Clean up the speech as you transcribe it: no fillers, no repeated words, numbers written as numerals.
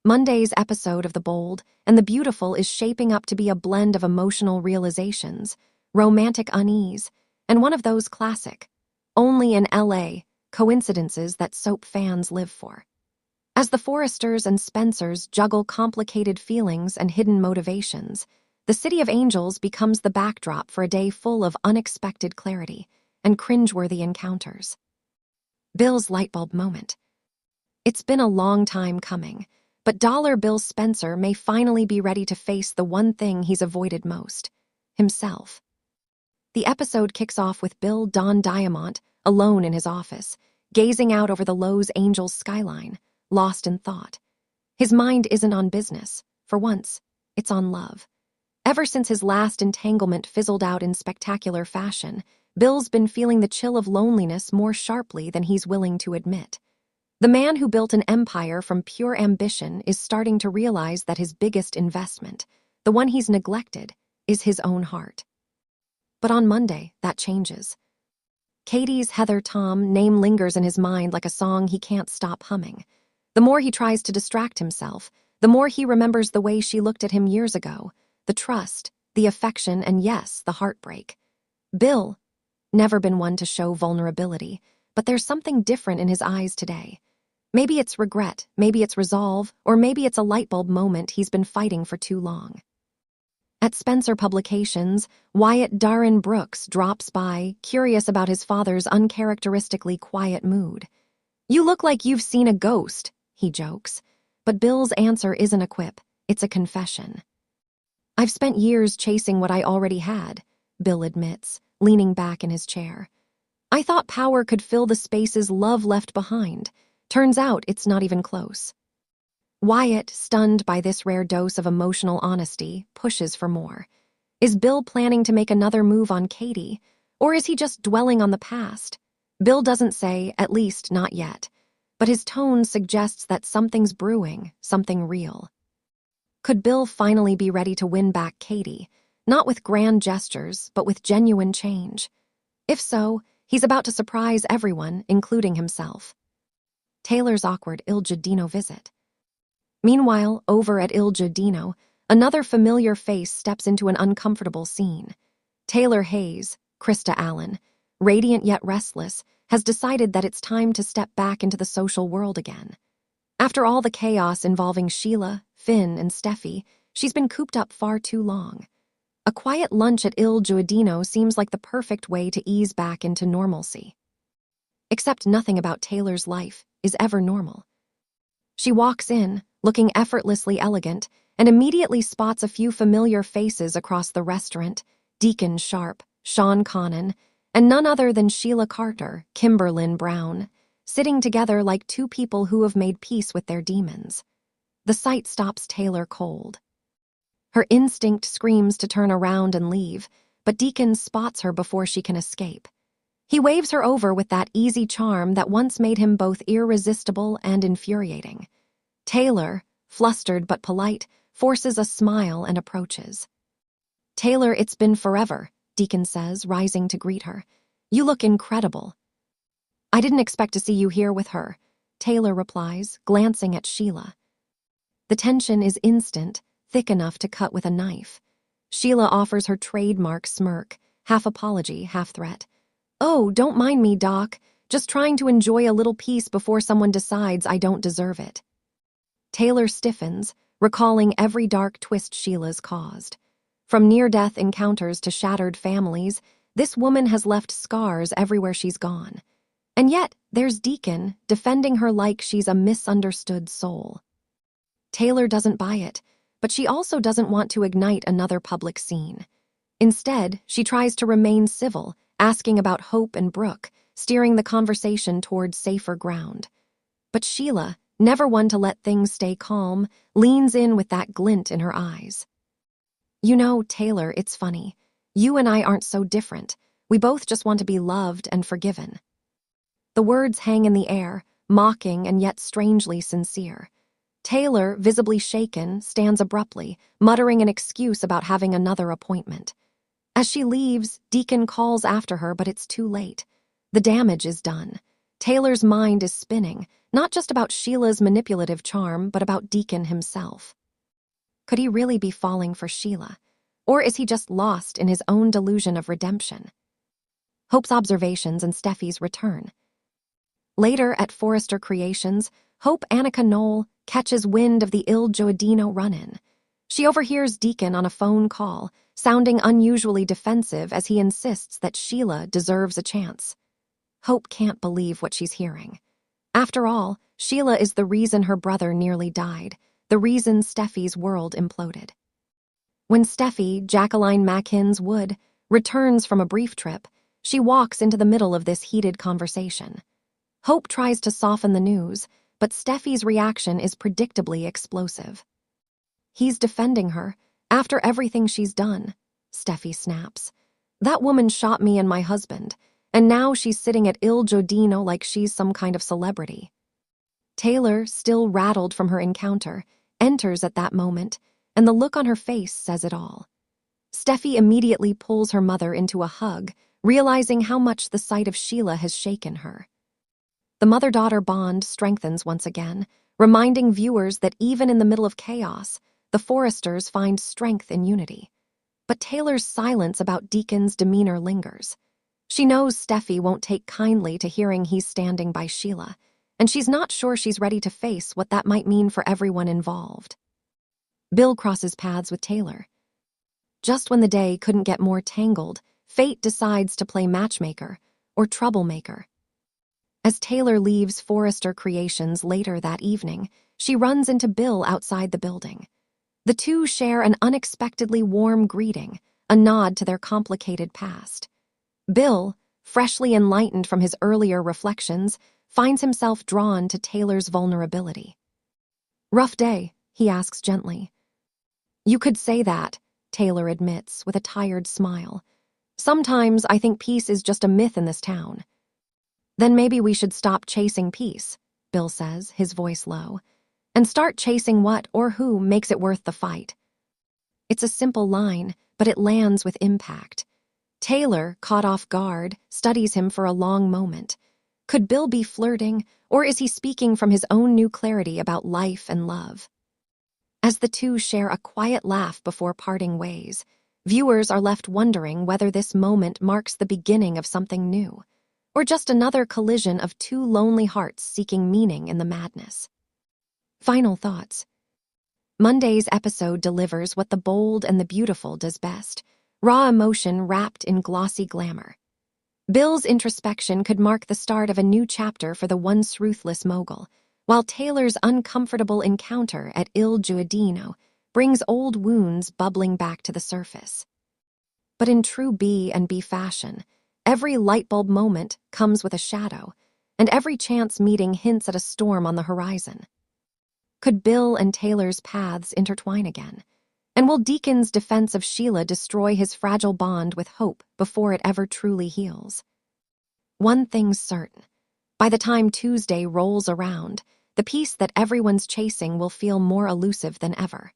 Monday's episode of The Bold and the Beautiful is shaping up to be a blend of emotional realizations, romantic unease, and one of those classic, only in LA, coincidences that soap fans live for. As the Forresters and Spencers juggle complicated feelings and hidden motivations, the City of Angels becomes the backdrop for a day full of unexpected clarity and cringeworthy encounters. Bill's lightbulb moment. It's been a long time coming, but Dollar Bill Spencer may finally be ready to face the one thing he's avoided most: himself. The episode kicks off with Bill Don Diamont alone in his office, gazing out over the Los Angeles skyline, lost in thought. His mind isn't on business. For once, it's on love. Ever since his last entanglement fizzled out in spectacular fashion, Bill's been feeling the chill of loneliness more sharply than he's willing to admit. The man who built an empire from pure ambition is starting to realize that his biggest investment, the one he's neglected, is his own heart. But on Monday, that changes. Katie's Heather Tom name lingers in his mind like a song he can't stop humming. The more he tries to distract himself, the more he remembers the way she looked at him years ago, the trust, the affection, and yes, the heartbreak. Bill, never been one to show vulnerability, but there's something different in his eyes today. Maybe it's regret, maybe it's resolve, or maybe it's a lightbulb moment he's been fighting for too long. At Spencer Publications, Wyatt Darren Brooks drops by, curious about his father's uncharacteristically quiet mood. "You look like you've seen a ghost," he jokes. But Bill's answer isn't a quip, it's a confession. "I've spent years chasing what I already had," Bill admits, leaning back in his chair. "I thought power could fill the spaces love left behind. Turns out it's not even close." Wyatt, stunned by this rare dose of emotional honesty, pushes for more. Is Bill planning to make another move on Katie, or is he just dwelling on the past? Bill doesn't say, at least not yet, but his tone suggests that something's brewing, something real. Could Bill finally be ready to win back Katie, not with grand gestures, but with genuine change? If so, he's about to surprise everyone, including himself. Taylor's awkward Il Giardino visit. Meanwhile, over at Il Giardino, another familiar face steps into an uncomfortable scene. Taylor Hayes, Krista Allen, radiant yet restless, has decided that it's time to step back into the social world again. After all the chaos involving Sheila, Finn, and Steffi, she's been cooped up far too long. A quiet lunch at Il Giardino seems like the perfect way to ease back into normalcy. Except nothing about Taylor's life is ever normal. She walks in, looking effortlessly elegant, and immediately spots a few familiar faces across the restaurant: Deacon Sharp, Sean Connon, and none other than Sheila Carter, Kimberlyn Brown, sitting together like two people who have made peace with their demons. The sight stops Taylor cold. Her instinct screams to turn around and leave, but Deacon spots her before she can escape. He waves her over with that easy charm that once made him both irresistible and infuriating. Taylor, flustered but polite, forces a smile and approaches. "Taylor, it's been forever," Deacon says, rising to greet her. "You look incredible." "I didn't expect to see you here with her," Taylor replies, glancing at Sheila. The tension is instant, thick enough to cut with a knife. Sheila offers her trademark smirk, half apology, half threat. "Oh, don't mind me, Doc. Just trying to enjoy a little peace before someone decides I don't deserve it." Taylor stiffens, recalling every dark twist Sheila's caused. From near-death encounters to shattered families, this woman has left scars everywhere she's gone. And yet, there's Deacon, defending her like she's a misunderstood soul. Taylor doesn't buy it, but she also doesn't want to ignite another public scene. Instead, she tries to remain civil, asking about Hope and Brooke, steering the conversation towards safer ground. But Sheila, never one to let things stay calm, leans in with that glint in her eyes. "You know, Taylor, it's funny. You and I aren't so different. We both just want to be loved and forgiven." The words hang in the air, mocking and yet strangely sincere. Taylor, visibly shaken, stands abruptly, muttering an excuse about having another appointment. As she leaves, Deacon calls after her, but it's too late. The damage is done. Taylor's mind is spinning, not just about Sheila's manipulative charm, but about Deacon himself. Could he really be falling for Sheila? Or is he just lost in his own delusion of redemption? Hope's observations and Steffi's return. Later at Forrester Creations, Hope Annika Knoll catches wind of the Giardino run-in. She overhears Deacon on a phone call, sounding unusually defensive as he insists that Sheila deserves a chance. Hope can't believe what she's hearing. After all, Sheila is the reason her brother nearly died, the reason Steffi's world imploded. When Steffi, Jacqueline Mackins Wood, returns from a brief trip, she walks into the middle of this heated conversation. Hope tries to soften the news, but Steffi's reaction is predictably explosive. He's defending her, after everything she's done, Steffi snaps. That woman shot me and my husband, and now she's sitting at Giardino like she's some kind of celebrity. Taylor, still rattled from her encounter, enters at that moment, and the look on her face says it all. Steffi immediately pulls her mother into a hug, realizing how much the sight of Sheila has shaken her. The mother-daughter bond strengthens once again, reminding viewers that even in the middle of chaos, the Forresters find strength in unity. But Taylor's silence about Deacon's demeanor lingers. She knows Steffi won't take kindly to hearing he's standing by Sheila, and she's not sure she's ready to face what that might mean for everyone involved. Bill crosses paths with Taylor. Just when the day couldn't get more tangled, fate decides to play matchmaker, or troublemaker. As Taylor leaves Forrester Creations later that evening, she runs into Bill outside the building. The two share an unexpectedly warm greeting, a nod to their complicated past. Bill, freshly enlightened from his earlier reflections, finds himself drawn to Taylor's vulnerability. "Rough day," he asks gently. "You could say that," Taylor admits with a tired smile. "Sometimes I think peace is just a myth in this town." "Then maybe we should stop chasing peace," Bill says, his voice low, "and start chasing what or who makes it worth the fight." It's a simple line, but it lands with impact. Taylor, caught off guard, studies him for a long moment. Could Bill be flirting, or is he speaking from his own new clarity about life and love? As the two share a quiet laugh before parting ways, viewers are left wondering whether this moment marks the beginning of something new, or just another collision of two lonely hearts seeking meaning in the madness. Final thoughts. Monday's episode delivers what the bold and the beautiful does best: raw emotion wrapped in glossy glamour. Bill's introspection could mark the start of a new chapter for the once ruthless mogul, while Taylor's uncomfortable encounter at Giardino brings old wounds bubbling back to the surface. But in true B&B fashion, every lightbulb moment comes with a shadow, and every chance meeting hints at a storm on the horizon. Could Bill and Taylor's paths intertwine again? And will Deacon's defense of Sheila destroy his fragile bond with Hope before it ever truly heals? One thing's certain. By the time Tuesday rolls around, the peace that everyone's chasing will feel more elusive than ever.